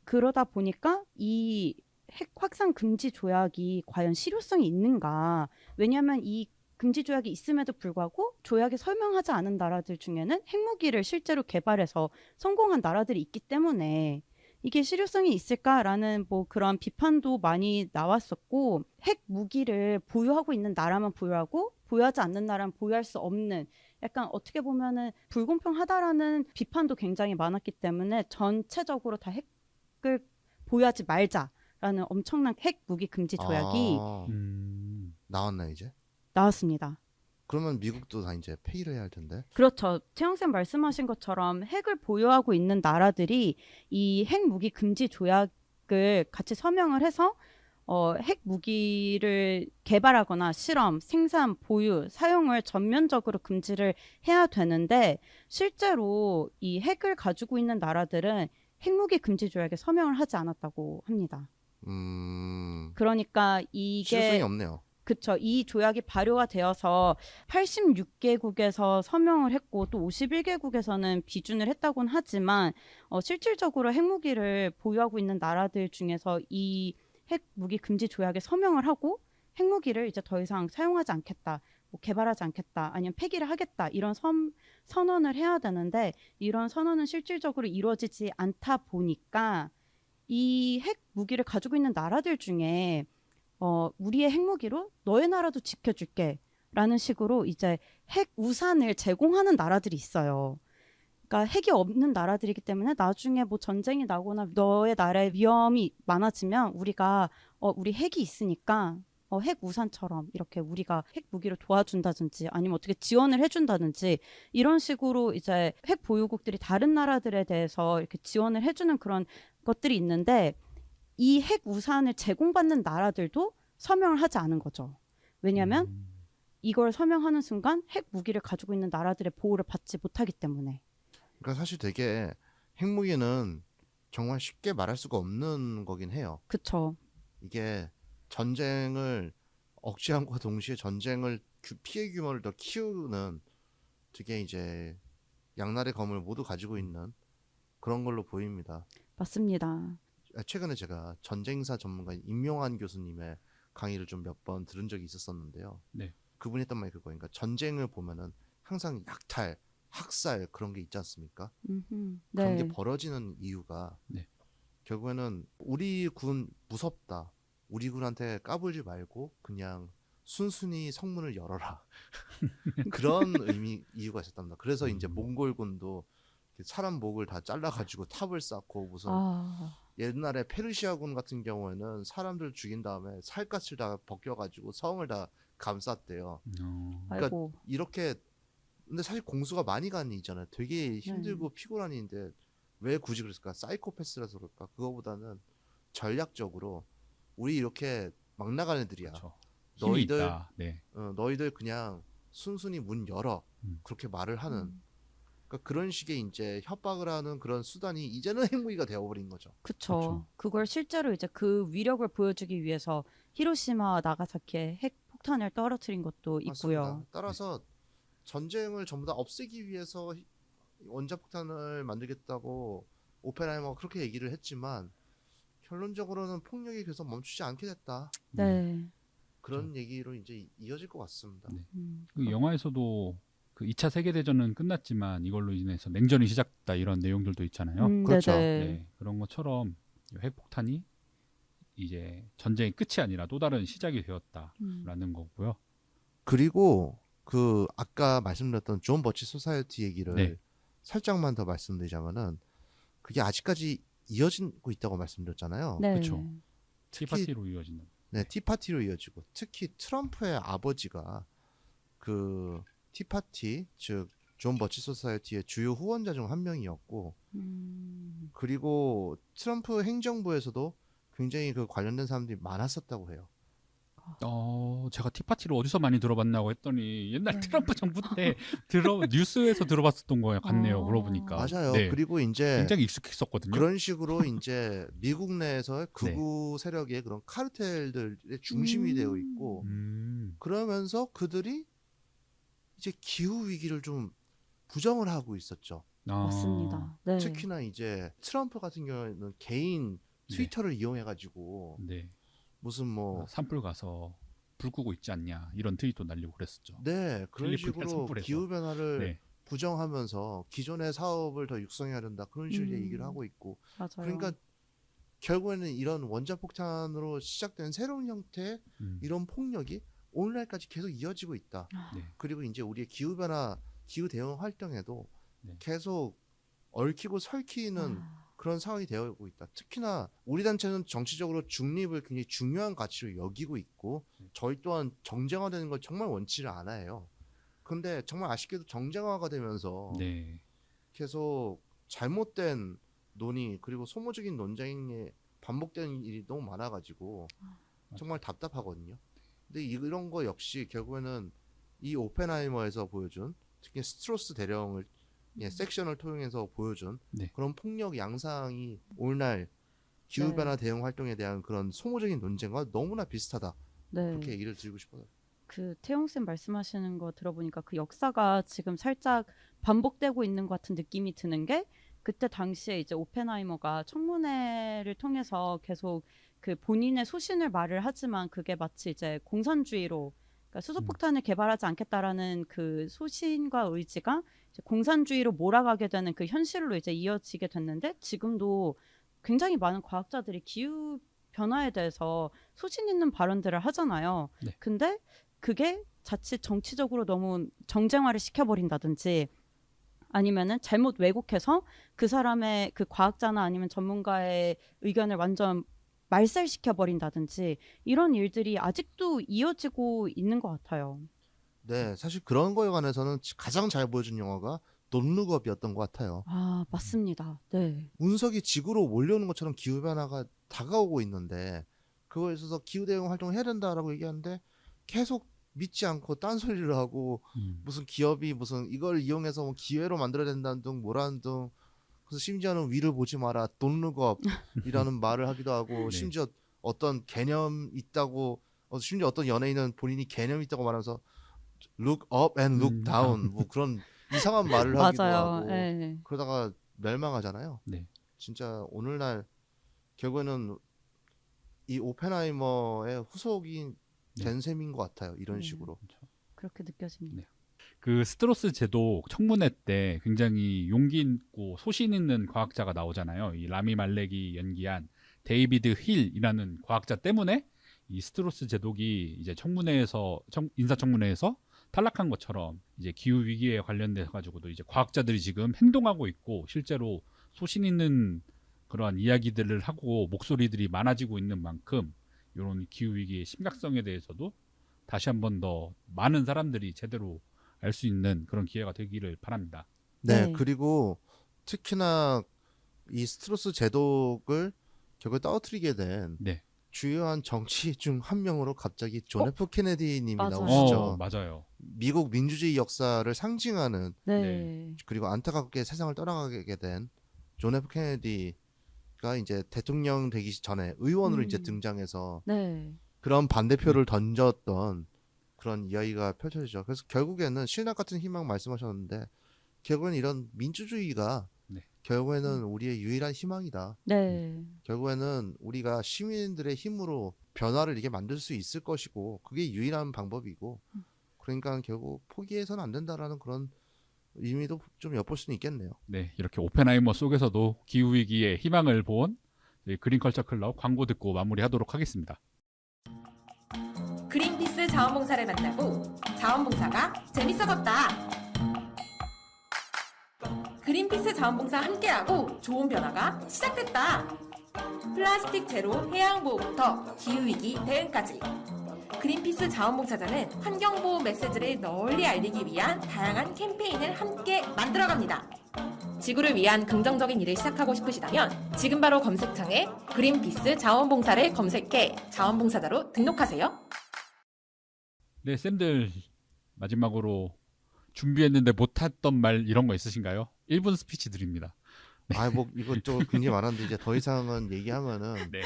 그러다 보니까 이 핵 확산 금지 조약이 과연 실효성이 있는가? 왜냐하면 이 금지 조약이 있음에도 불구하고 조약에 설명하지 않은 나라들 중에는 핵무기를 실제로 개발해서 성공한 나라들이 있기 때문에 이게 실효성이 있을까라는 뭐 그런 비판도 많이 나왔었고 핵 무기를 보유하고 있는 나라만 보유하고 보유하지 않는 나라는 보유할 수 없는 약간 어떻게 보면은 불공평하다라는 비판도 굉장히 많았기 때문에 전체적으로 다 핵을 보유하지 말자라는 엄청난 핵 무기 금지 조약이 나왔나 이제? 나왔습니다. 그러면 미국도 다 이제 폐기를 해야 할 텐데. 그렇죠. 태영쌤 말씀하신 것처럼 핵을 보유하고 있는 나라들이 이 핵 무기 금지 조약을 같이 서명을 해서 핵 무기를 개발하거나 실험, 생산, 보유, 사용을 전면적으로 금지를 해야 되는데 실제로 이 핵을 가지고 있는 나라들은 핵무기 금지 조약에 서명을 하지 않았다고 합니다. 그러니까 이게 실효성이 없네요. 그쵸. 이 조약이 발효가 되어서 86개국에서 서명을 했고 또 51개국에서는 비준을 했다고는 하지만 실질적으로 핵무기를 보유하고 있는 나라들 중에서 이 핵무기 금지 조약에 서명을 하고 핵무기를 이제 더 이상 사용하지 않겠다, 뭐 개발하지 않겠다, 아니면 폐기를 하겠다 이런 선언을 해야 되는데 이런 선언은 실질적으로 이루어지지 않다 보니까 이 핵무기를 가지고 있는 나라들 중에 우리의 핵무기로 너의 나라도 지켜줄게 라는 식으로 이제 핵 우산을 제공하는 나라들이 있어요. 그러니까 핵이 없는 나라들이기 때문에 나중에 뭐 전쟁이 나거나 너의 나라의 위험이 많아지면 우리가 우리 핵이 있으니까 핵 우산처럼 이렇게 우리가 핵 무기를 도와준다든지 아니면 어떻게 지원을 해준다든지 이런 식으로 이제 핵 보유국들이 다른 나라들에 대해서 이렇게 지원을 해주는 그런 것들이 있는데 이 핵 우산을 제공받는 나라들도 서명을 하지 않은 거죠. 왜냐하면 이걸 서명하는 순간 핵 무기를 가지고 있는 나라들의 보호를 받지 못하기 때문에. 그러니까 사실 되게 핵무기는 정말 쉽게 말할 수가 없는 거긴 해요. 그쵸. 이게 전쟁을 억제함과 동시에 전쟁을 피해 규모를 더 키우는 되게 이제 양날의 검을 모두 가지고 있는 그런 걸로 보입니다. 맞습니다. 최근에 제가 전쟁사 전문가인 임용환 교수님의 강의를 좀 몇 번 들은 적이 있었었는데요. 네. 그분이 했던 말이 그거예요. 그러니까 전쟁을 보면은 항상 약탈, 학살 그런 게 있지 않습니까? 그런 네. 게 벌어지는 이유가 네. 결국에는 우리 군 무섭다. 우리 군한테 까불지 말고 그냥 순순히 성문을 열어라. 그런 이유가 있었답니다. 그래서 이제 몽골군도 사람 목을 다 잘라가지고 탑을 쌓고 무슨 옛날에 페르시아군 같은 경우에는 사람들 죽인 다음에 살갗을 다 벗겨가지고 성을 다 감쌌대요. 그러니까 아이고. 이렇게 근데 사실 공수가 많이 가는 일이잖아요. 되게 힘들고 피곤한 일인데 왜 굳이 그랬을까? 사이코패스라서 그럴까? 그거보다는 전략적으로 우리 이렇게 막 나가는 애들이야. 그렇죠. 힘이 너희들 있다. 네. 너희들 그냥 순순히 문 열어. 그렇게 말을 하는 그러니까 그런 식의 이제 협박을 하는 그런 수단이 이제는 핵무기가 되어버린 거죠. 그쵸. 그쵸. 그걸 실제로 이제 그 위력을 보여주기 위해서 히로시마와 나가사키에 핵 폭탄을 떨어뜨린 것도 있고요. 맞습니다. 따라서 전쟁을 전부 다 없애기 위해서 원자폭탄을 만들겠다고 오펜하이머가 그렇게 얘기를 했지만 결론적으로는 폭력이 계속 멈추지 않게 됐다. 네. 그런 얘기로 이제 이어질 것 같습니다. 네. 그 영화에서도 그 2차 세계대전은 끝났지만 이걸로 인해서 냉전이 시작됐다 이런 내용들도 있잖아요. 그렇죠. 네, 그런 것처럼 핵폭탄이 이제 전쟁의 끝이 아니라 또 다른 시작이 되었다라는 거고요. 그리고 그 아까 말씀드렸던 존 버치 소사이어티 얘기를 네. 살짝만 더 말씀드리자면은 그게 아직까지 이어지고 있다고 말씀드렸잖아요. 네. 그렇죠. 티파티로 이어지는. 네, 티파티로 이어지고 특히 트럼프의 아버지가 그 티파티 즉 존 버치 소사이어티의 주요 후원자 중 한 명이었고 그리고 트럼프 행정부에서도 굉장히 그 관련된 사람들이 많았었다고 해요. 제가 티파티를 어디서 많이 들어봤나고 했더니 옛날 트럼프 정부 때 뉴스에서 들어봤었던 거 같네요. 그러고 보니까. 맞아요. 네. 그리고 이제 굉장히 익숙했었거든요. 그런 식으로 이제 미국 내에서 극우 세력의 그런 카르텔들의 중심이 되어 있고 그러면서 그들이 이제 기후 위기를 좀 부정을 하고 있었죠. 맞습니다. 네. 특히나 이제 트럼프 같은 경우에는 개인 트위터를 이용해가지고 네. 무슨 뭐 산불 가서 불 끄고 있지 않냐 이런 트윗도 날리고 그랬었죠. 네, 그런 캘리포니아 식으로 산불에서. 기후 변화를 네. 부정하면서 기존의 사업을 더 육성해야 된다 그런 식으로 얘기를 하고 있고 맞아요. 그러니까 결국에는 이런 원자폭탄으로 시작된 새로운 형태의 이런 폭력이 오늘날까지 계속 이어지고 있다. 네. 그리고 이제 우리의 기후 변화, 기후 대응 활동에도 네. 계속 얽히고 설키는 그런 상황이 되어오고 있다. 특히나 우리 단체는 정치적으로 중립을 굉장히 중요한 가치로 여기고 있고 저희 또한 정쟁화되는 걸 정말 원치를 않아요. 근데 정말 아쉽게도 정쟁화가 되면서 네. 계속 잘못된 논의 그리고 소모적인 논쟁에 반복되는 일이 너무 많아가지고 정말 답답하거든요. 근데 이런 거 역시 결국에는 이 오펜하이머에서 보여준 특히 스트로스 대령을 섹션을 통해서 보여준 그런 폭력 양상이 오늘날 기후변화 대응 활동에 대한 그런 소모적인 논쟁과 너무나 비슷하다. 네. 그렇게 얘기를 드리고 싶어요. 그 태용 쌤 말씀하시는 거 들어보니까 그 역사가 지금 살짝 반복되고 있는 것 같은 느낌이 드는 게 그때 당시에 이제 오펜하이머가 청문회를 통해서 계속 그 본인의 소신을 말을 하지만 그게 마치 이제 공산주의로 그러니까 수소폭탄을 개발하지 않겠다라는 그 소신과 의지가 이제 공산주의로 몰아가게 되는 그 현실로 이제 이어지게 됐는데 지금도 굉장히 많은 과학자들이 기후 변화에 대해서 소신 있는 발언들을 하잖아요. 네. 근데 그게 자칫 정치적으로 너무 정쟁화를 시켜버린다든지 아니면은 잘못 왜곡해서 그 사람의 그 과학자나 아니면 전문가의 의견을 완전 말살시켜버린다든지 이런 일들이 아직도 이어지고 있는 것 같아요. 네, 사실 그런 거에 관해서는 가장 잘 보여준 영화가 돈룩업이었던 것 같아요. 아, 맞습니다. 네. 운석이 지구로 몰려오는 것처럼 기후변화가 다가오고 있는데 그거에 있어서 기후대응 활동을 해야 된다라고 얘기하는데 계속 믿지 않고 딴소리를 하고 무슨 기업이 무슨 이걸 이용해서 뭐 기회로 만들어야 된다는 둥 뭐라는 둥 그래서 심지어는 위를 보지 마라 돈룩업이라는 말을 하기도 하고 네. 심지어 어떤 개념 있다고 심지어 어떤 연예인은 본인이 개념 있다고 말하면서 look up and look down 뭐 그런 이상한 말을 하기도 맞아요. 하고 네. 그러다가 멸망하잖아요. 네. 진짜 오늘날 결국에는 이 오펜하이머의 후속이 된 셈인 것 같아요. 이런 네. 식으로. 그렇게 느껴집니다. 네. 그 스트로스 제도 청문회 때 굉장히 용기 있고 소신 있는 과학자가 나오잖아요. 이 라미 말렉이 연기한 데이비드 힐이라는 과학자 때문에 이 스트로스 제독이 이제 청문회에서 인사청문회에서 탈락한 것처럼 이제 기후 위기에 관련돼 가지고도 이제 과학자들이 지금 행동하고 있고 실제로 소신 있는 그러한 이야기들을 하고 목소리들이 많아지고 있는 만큼 이런 기후 위기의 심각성에 대해서도 다시 한 번 더 많은 사람들이 제대로 알 수 있는 그런 기회가 되기를 바랍니다. 네, 네. 그리고 특히나 이 스트로스 제독을 결국에 떨어뜨리게 된 네. 주요한 정치 중 한 명으로 갑자기 존 F 케네디님이 맞아요. 나오시죠. 맞아요. 미국 민주주의 역사를 상징하는 네. 그리고 안타깝게 세상을 떠나가게 된 존 F 케네디가 이제 대통령 되기 전에 의원으로 이제 등장해서 네. 그런 반대표를 던졌던 그런 이야기가 펼쳐지죠. 그래서 결국에는 신락 같은 희망 말씀하셨는데 결국엔 이런 민주주의가 네. 결국에는 우리의 유일한 희망이다. 네. 결국에는 우리가 시민들의 힘으로 변화를 이게 만들 수 있을 것이고 그게 유일한 방법이고 그러니까 결국 포기해서는 안 된다라는 그런 의미도 좀 엿볼 수는 있겠네요. 네, 이렇게 오펜하이머 속에서도 기후 위기에 희망을 본 그린컬처 클럽 광고 듣고 마무리하도록 하겠습니다. 그린피스 자원봉사를 만나고 자원봉사가 재밌어졌다. 그린피스 자원봉사 함께하고 좋은 변화가 시작됐다. 플라스틱 제로 해양보호부터 기후위기 대응까지. 그린피스 자원봉사자는 환경보호 메시지를 널리 알리기 위한 다양한 캠페인을 함께 만들어갑니다. 지구를 위한 긍정적인 일을 시작하고 싶으시다면 지금 바로 검색창에 그린피스 자원봉사를 검색해 자원봉사자로 등록하세요. 네, 쌤들 마지막으로 준비했는데 못했던 말 이런 거 있으신가요? 1분 스피치 드립니다. 뭐 이것저것 굉장히 많았는데 이제 더 이상은 얘기하면은 네.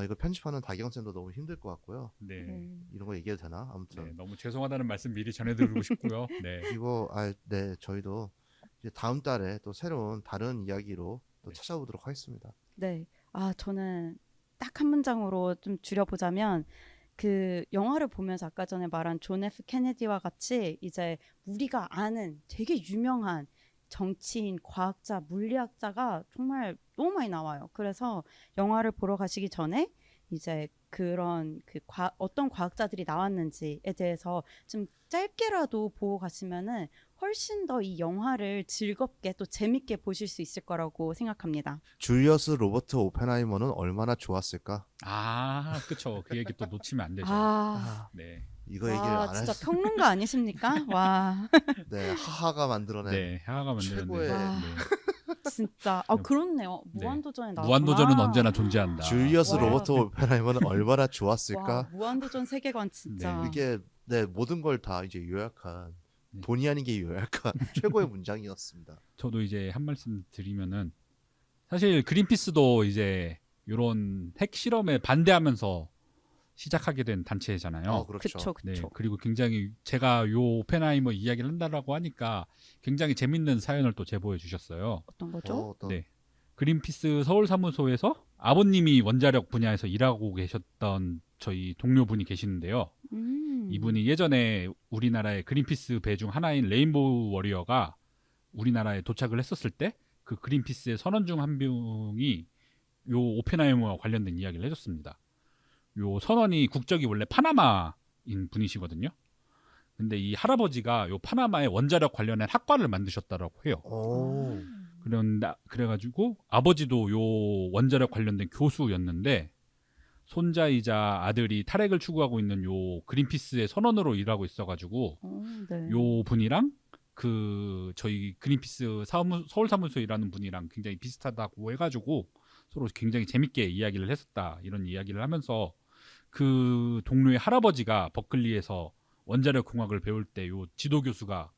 이거 편집하는 다경 쌤도 너무 힘들 것 같고요. 네. 이런 거 얘기해도 되나? 아무튼 네, 너무 죄송하다는 말씀 미리 전해드리고 싶고요. 네. 이거 네 저희도 이제 다음 달에 또 새로운 다른 이야기로 또 찾아오도록 하겠습니다. 네. 아, 저는 딱 한 문장으로 좀 줄여보자면 그 영화를 보면서 아까 전에 말한 존 F 케네디와 같이 이제 우리가 아는 되게 유명한 정치인, 과학자, 물리학자가 정말 너무 많이 나와요. 그래서 영화를 보러 가시기 전에 이제 그런 어떤 과학자들이 나왔는지에 대해서 좀 짧게라도 보고 가시면은 훨씬 더 이 영화를 즐겁게 또 재밌게 보실 수 있을 거라고 생각합니다. 줄리어스 로버트 오펜하이머는 얼마나 좋았을까? 그쵸. 그 얘기 또 놓치면 안 되죠. 네. 이거 얘기를 와, 안 진짜 했어. 평론가 아니십니까? 와. 네, 하하가 만들어낸 네, 하하가 만드는데. 최고의 와. 네. 진짜 그렇네요. 무한도전에 나왔구나. 무한도전은 언제나 존재한다. 줄리어스 와. 로버트 오펜하이머는 얼마나 와, 좋았을까? 무한도전 세계관 진짜. 네. 이게 모든 걸 다 이제 요약한 네. 본의 아니게 요약한 최고의 문장이었습니다. 저도 이제 한 말씀 드리면은 사실 그린피스도 이제 이런 핵 실험에 반대하면서 시작하게 된 단체잖아요. 그렇죠. 네, 그쵸. 그리고 굉장히 제가 요 오펜하이머 이야기를 한다라고 하니까 굉장히 재밌는 사연을 또 제보해 주셨어요. 어떤 거죠? 네. 그린피스 서울 사무소에서 아버님이 원자력 분야에서 일하고 계셨던 저희 동료분이 계시는데요. 이분이 예전에 우리나라의 그린피스 배 중 하나인 레인보우 워리어가 우리나라에 도착을 했었을 때 그 그린피스의 선원 중 한 명이 요 오펜하이머와 관련된 이야기를 해줬습니다. 요 선원이 국적이 원래 파나마인 분이시거든요. 근데 이 할아버지가 요 파나마의 원자력 관련한 학과를 만드셨다라고 해요. 오. 그래가지고 아버지도 요 원자력 관련된 교수였는데 손자이자 아들이 탈핵을 추구하고 있는 요 그린피스의 선원으로 일하고 있어가지고 네. 요 분이랑 그 저희 그린피스 서울 사무소에 일하는 분이랑 굉장히 비슷하다고 해가지고 서로 굉장히 재밌게 이야기를 했었다 이런 이야기를 하면서 그 동료의 할아버지가 버클리에서 원자력 공학을 배울 때 요 지도 교수가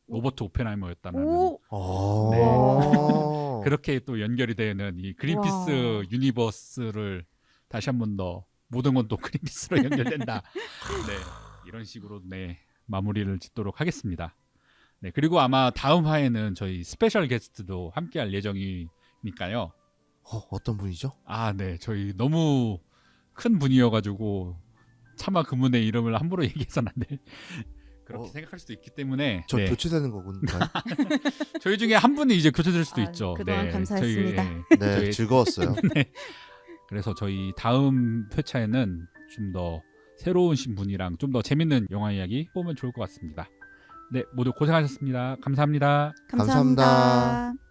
로버트 오펜하이머였다는 오, 오. 그렇게 또 연결이 되는 이 그린피스 와. 유니버스를 다시 한 번 더 모든 건 또 그린피스로 연결된다. 네, 이런 식으로 네 마무리를 짓도록 하겠습니다. 네, 그리고 아마 다음 화에는 저희 스페셜 게스트도 함께할 예정이니까요. 어떤 분이죠? 아, 네, 저희 너무 큰 분이어가지고 차마 그분의 이름을 함부로 얘기해서는 안 돼. 그렇게 생각할 수도 있기 때문에 저 네. 교체되는 거군요. 저희 중에 한 분이 이제 교체될 수도 아, 있죠. 그동안 네, 감사했습니다. 네, 저희- 즐거웠어요. 그래서 저희 다음 회차에는 좀 더 새로운 분이랑 좀 더 재밌는 영화 이야기 보면 좋을 것 같습니다. 네, 모두 고생하셨습니다. 감사합니다. 감사합니다. 감사합니다.